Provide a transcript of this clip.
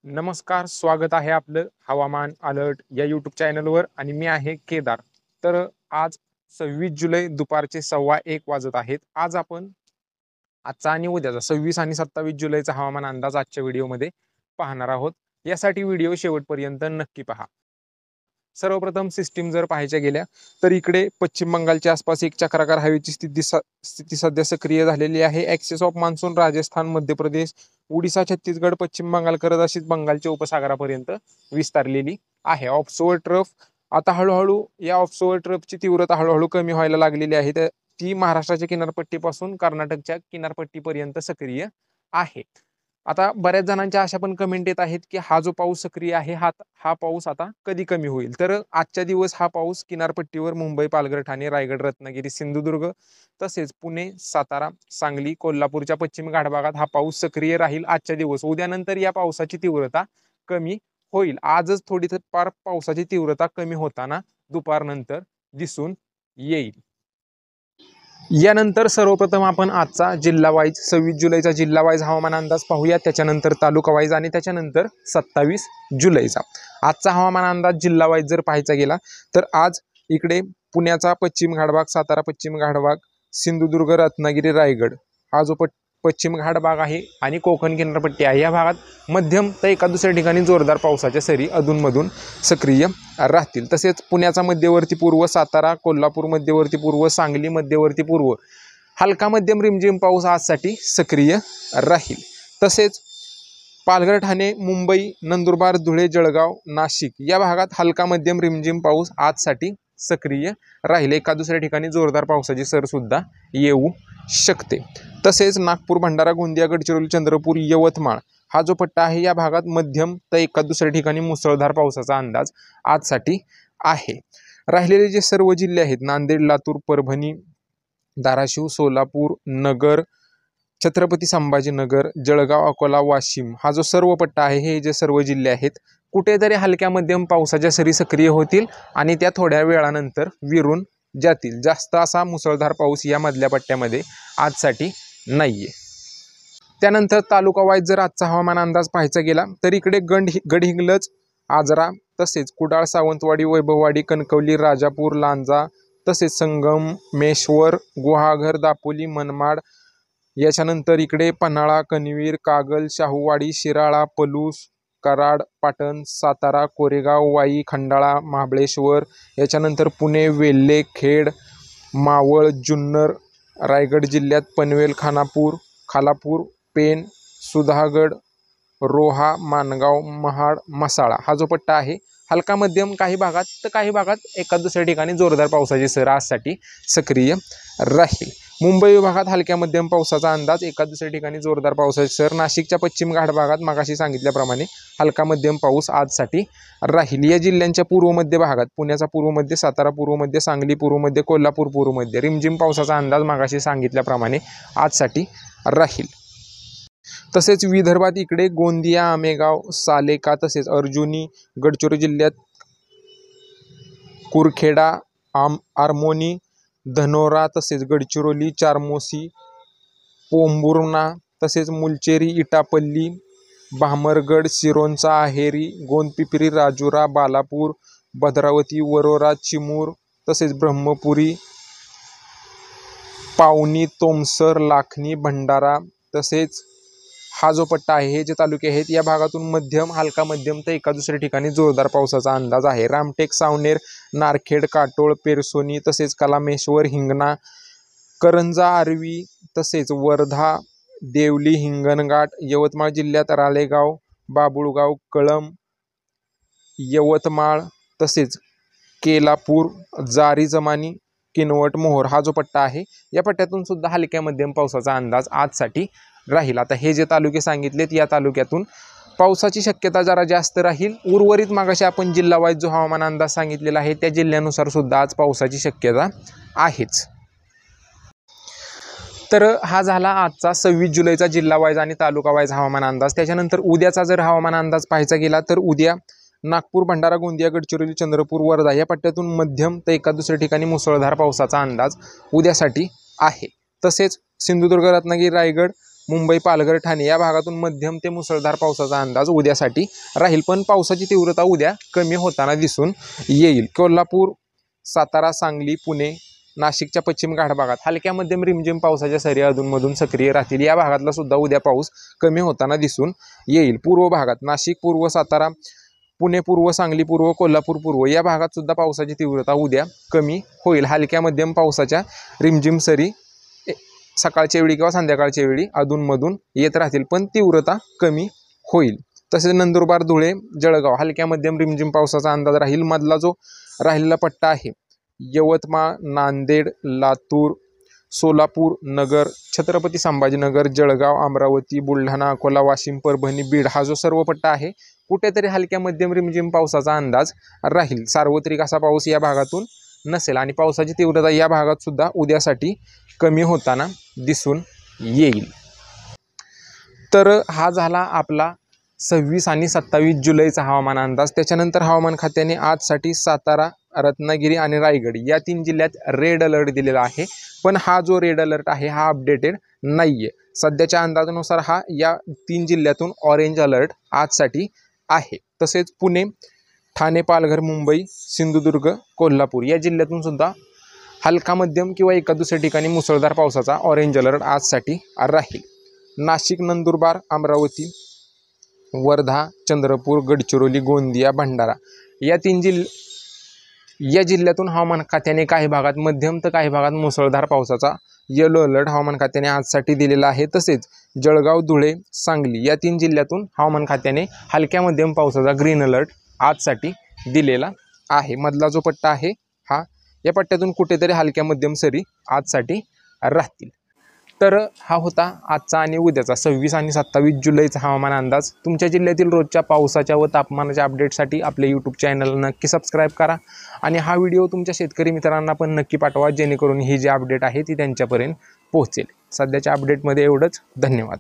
नमस्कार, स्वागत आहे आपलं हवामान अलर्ट या यूट्यूब चॅनलवर आणि मी आहे केदार। तर आज 26 जुलै दुपारचे 1:15 वाजत आहेत। आज आपण आजचा आणि उद्याचा 26 आणि 27 जुलैचा हवामान अंदाज आजच्या व्हिडिओमध्ये पाहणार आहोत। यासाठी व्हिडिओ शेवटपर्यंत नक्की पहा। सर्वप्रथम सिस्टीम जर पाहायच्या गेल्या तर इकडे पश्चिम बंगालच्या आसपास एक चक्राकार हवेची स्थिती सध्या सक्रिय झालेली आहे। Excess of monsoon Rajasthan, Madhya Pradesh, Odisha, Chhattisgarh, पश्चिम बंगाल करत अशीच बंगालच्या उपसागरापर्यंत विस्तारलेली आहे। ऑफशोअर ट्रफ आता हळूहळू या ऑफशोअर ट्रफची तीव्रता हळूहळू कमी व्हायला लागलेली आहे। ती महाराष्ट्राच्या किनारपट्टीपासून कर्नाटकच्या किनारपट्टीपर्यंत सक्रिय आहे। आता बऱ्याच जणांच्या अशा पण कमेंट येत आहेत की हा जो पाऊस सक्रिय आहे हा पाऊस आता कधी कमी होईल। तर आजच्या दिवस हा पाऊस किनारपट्टीवर मुंबई, पालघर, ठाणे, रायगड, रत्नागिरी, सिंधुदुर्ग तसेच पुणे, सातारा, सांगली, कोल्हापूरच्या पश्चिम घाट भागात हा पाऊस सक्रिय राहील आजच्या दिवस। उद्यानंतर या पावसाची तीव्रता कमी होईल। आजच थोडी फार पावसाची तीव्रता कमी होताना दुपारनंतर दिसून येईल। यानंतर सर्वप्रथम आपण आजचा जिल्हा वाईज 26 जुलैचा जिल्हा वाईज हवामान अंदाज पाहूया, त्याच्यानंतर तालुका वाईज आणि त्याच्यानंतर 27 जुलैचा आजचा हवामान अंदाज जिल्हा वाईज जर पाहायचा गेला तर आज इकडे पुण्याचा पश्चिम घाटभाग, सातारा पश्चिम घाटभाग, सिंधुदुर्ग, रत्नागिरी, रायगड हा जो पश्चिम घाट भाग आहे आणि कोकण किनारपट्टी आहे, या भागात मध्यम तर एका दुसऱ्या ठिकाणी जोरदार पावसाच्या सरी अधूनमधून सक्रिय राहतील। तसेच पुण्याचा मध्यवर्ती पूर्व, सातारा, कोल्हापूर मध्यवर्ती पूर्व, सांगली मध्यवर्ती पूर्व हलका मध्यम रिमझिम पाऊस आजसाठी सक्रिय राहील। तसेच पालघर, ठाणे, मुंबई, नंदुरबार, धुळे, जळगाव, नाशिक या भागात हलका मध्यम रिमझिम पाऊस आजसाठी सक्रिय राहील। एका दुसऱ्या ठिकाणी जोरदार पावसाची सर सुद्धा येऊ शकते। तसेच नागपूर, भंडारा, गोंदिया, गडचिरोली, चंद्रपूर, यवतमाळ हा जो पट्टा आहे या भागात मध्यम तर एका दुसऱ्या ठिकाणी मुसळधार पावसाचा अंदाज आजसाठी आहे। राहिलेले जे सर्व जिल्हे आहेत नांदेड, लातूर, परभणी, धाराशिव, सोलापूर, नगर, छत्रपती संभाजीनगर, जळगाव, अकोला, वाशिम हा जो सर्व पट्टा आहे, हे जे सर्व जिल्हे आहेत कुठेतरी हलक्या मध्यम पावसाच्या सरी सक्रिय होतील आणि त्या थोड्या वेळानंतर विरून जातील। जास्त असा मुसळधार पाऊस या मधल्या पट्ट्यामध्ये आजसाठी नाहीये। त्यानंतर तालुका वाईज जर आजचा हवामान अंदाज पाहायचा गेला तर इकडे गडहिंग्लज, आजरा, तसेच कुडाळ, सावंतवाडी, वैभववाडी, कणकवली, राजापूर, लांजा, तसेच संगमेश्वर, गुहागर, दापोली, मनमाड, याच्यानंतर इकडे पन्हाळा, कणवीर, कागल, शाहूवाडी, शिराळा, पलूस, कराड, पाटण, सातारा, कोरेगाव, वाई, खंडाळा, महाबळेश्वर, याच्यानंतर पुणे, वेल्हे, खेड, मावळ, जुन्नर, रायगड जिल्ह्यात पनवेल, खालापूर, पेण, सुधागड, रोहा, माणगाव, महाड, मसाळा हा जो पट्टा आहे हलका मध्यम काही भागात तर काही भागात एका दुसऱ्या ठिकाणी जोरदार पावसाची सर आजसाठी सक्रिय राहील। मुंबई विभागात हलक्या मध्यम पावसाचा अंदाज, एका दुसऱ्या ठिकाणी जोरदार पावसाची सर। नाशिकच्या पश्चिम घाट भागात मगाशी सांगितल्याप्रमाणे हलका मध्यम पाऊस आजसाठी राहील। या जिल्ह्यांच्या पूर्व मध्य भागात पुण्याचा पूर्व मध्य, सातारा पूर्व मध्य, सांगली पूर्व मध्य, कोल्हापूर पूर्व मध्य रिमझिम पावसाचा अंदाज मगाशी सांगितल्याप्रमाणे आजसाठी राहील। तसेच विदर्भात इकडे गोंदिया, आमेगाव, सालेका, तसेच अर्जुनी, गडचिरोली जिल्ह्यात कुरखेडा, आरमोनी, धनोरा, तसेच गडचिरोली, चारमोसी, पोंभुर्णा, तसेच मुलचेरी, इटापल्ली, भामरगड, सिरोंचा, आहेरी, गोंदपिपरी, राजुरा, बालापूर, भद्रावती, वरोरा, चिमूर, तसेच ब्रह्मपुरी, पावनी, तोमसर, लाखनी, भंडारा, तसेच हा जो पट्टा आहे, हे जे तालुके आहेत या भागातून मध्यम, हलका मध्यम तर एका दुसऱ्या ठिकाणी जोरदार पावसाचा अंदाज आहे। रामटेक, सावनेर, नारखेड, काटोळ, पेरसोनी, तसेच कलामेश्वर, हिंगणा, करंजा, आर्वी, तसेच वर्धा, देवली, हिंगणघाट, यवतमाळ जिल्ह्यात राळेगाव, बाबुळगाव, कळंब, यवतमाळ, तसेच केलापूर, जारी जमानी, किनवट, मोहोर हा जो पट्टा आहे या पट्ट्यातून सुद्धा हलक्या मध्यम पावसाचा अंदाज आजसाठी राहील। आता हे जे तालुके सांगितलेत या तालुक्यातून पावसाची शक्यता जरा जास्त राहील। उर्वरित मागाशी आपण जिल्हा वाईज जो हवामान अंदाज सांगितलेला आहे त्या जिल्ह्यानुसार सुद्धा आज पावसाची शक्यता आहेच। तर हा झाला आजचा 26 जुलैचा जिल्हा वाईज आणि तालुका वाईज हवामान अंदाज। त्याच्यानंतर उद्याचा जर हवामान अंदाज पाहायचा गेला तर उद्या नागपूर, भंडारा, गोंदिया, गडचिरोली, चंद्रपूर, वर्धा या पट्ट्यातून मध्यम तर एका दुसऱ्या ठिकाणी मुसळधार पावसाचा अंदाज उद्यासाठी आहे। तसेच सिंधुदुर्ग, रत्नागिरी, रायगड, मुंबई, पालघर, ठाणे या भागातून मध्यम ते मुसळधार पावसाचा अंदाज उद्यासाठी राहील, पण पावसाची तीव्रता उद्या कमी होताना दिसून येईल. कोल्हापूर, सातारा, सांगली, पुणे, नाशिकच्या पश्चिम घाट भागात हलक्या मध्यम रिमझिम पावसाच्या सरी अधूनमधून सक्रिय राहतील. या भागातला सुद्धा उद्या पाऊस कमी होताना दिसून येईल. पूर्व भागात नाशिक पूर्व, सातारा, पुणे पूर्व, सांगली पूर्व, कोल्हापूर पूर्व या भागात सुद्धा पावसाची तीव्रता उद्या कमी होईल. हलक्या मध्यम पावसाच्या रिमझिम सरी सकाळच्या वेळी किंवा संध्याकाळच्या वेळी अधूनमधून येत राहतील, पण तीव्रता कमी होईल. तसेच नंदुरबार, धुळे, जळगाव हलक्या मध्यम रिमझिम पावसाचा अंदाज राहील. मधला जो राहिलेला पट्टा आहे यवतमाळ, नांदेड, लातूर, सोलापूर, नगर, छत्रपती संभाजीनगर, जळगाव, अमरावती, बुलढाणा, अकोला, वाशिम, परभणी, बीड हा जो सर्व पट्टा आहे कुठेतरी हलक्या मध्यम रिमझिम पावसाचा अंदाज राहील. सार्वत्रिक असा पाऊस या भागातून नसेल आणि पावसाची तीव्रता या भागात सुद्धा उद्यासाठी कमी होताना दिसून येईल. तर हा झाला आपला 26 आणि 27 जुलैचा हवामान अंदाज. त्याच्यानंतर हवामान खात्याने आजसाठी सातारा, रत्नागिरी आणि रायगड या 3 जिल्ह्यात रेड अलर्ट दिलेला आहे, पण हा जो रेड अलर्ट आहे हा अपडेटेड नाही आहे. सध्याच्या अंदाजानुसार हा या 3 जिल्ह्यातून ऑरेंज अलर्ट आजसाठी आहे. तसेच पुणे, ठाणे, पालघर, मुंबई, सिंधुदुर्ग, कोल्हापूर या जिल्ह्यातून सुद्धा हलका मध्यम किंवा एका दुसऱ्या ठिकाणी मुसळधार पावसाचा ऑरेंज अलर्ट आजसाठी राहील. नाशिक, नंदुरबार, अमरावती, वर्धा, चंद्रपूर, गडचिरोली, गोंदिया, भंडारा या जिल्ह्यातून हवामान खात्याने काही भागात मध्यम तर काही भागात मुसळधार पावसाचा येलो अलर्ट हवामान खात्याने आजसाठी दिलेला आहे. तसेच जळगाव, धुळे, सांगली या 3 जिल्ह्यातून हवामान खात्याने हलक्या मध्यम पावसाचा ग्रीन अलर्ट आजसाठी दिलेला आहे. मधला जो पट्टा आहे या पट्ट्यातून कुठेतरी हलक्या मध्यम सरी आजसाठी राहतील. तर हा होता आजचा आणि उद्याचा 26 आणि 27 जुलैचा हवामान अंदाज. तुमच्या जिल्ह्यातील रोजच्या पावसाच्या व तापमानाच्या अपडेटसाठी आपले यूट्यूब चॅनल नक्की सबस्क्राईब करा आणि हा व्हिडिओ तुमच्या शेतकरी मित्रांना पण नक्की पाठवा, जेणेकरून ही जी अपडेट आहे ती त्यांच्यापर्यंत पोहोचेल. सध्याच्या अपडेटमध्ये एवढंच. धन्यवाद.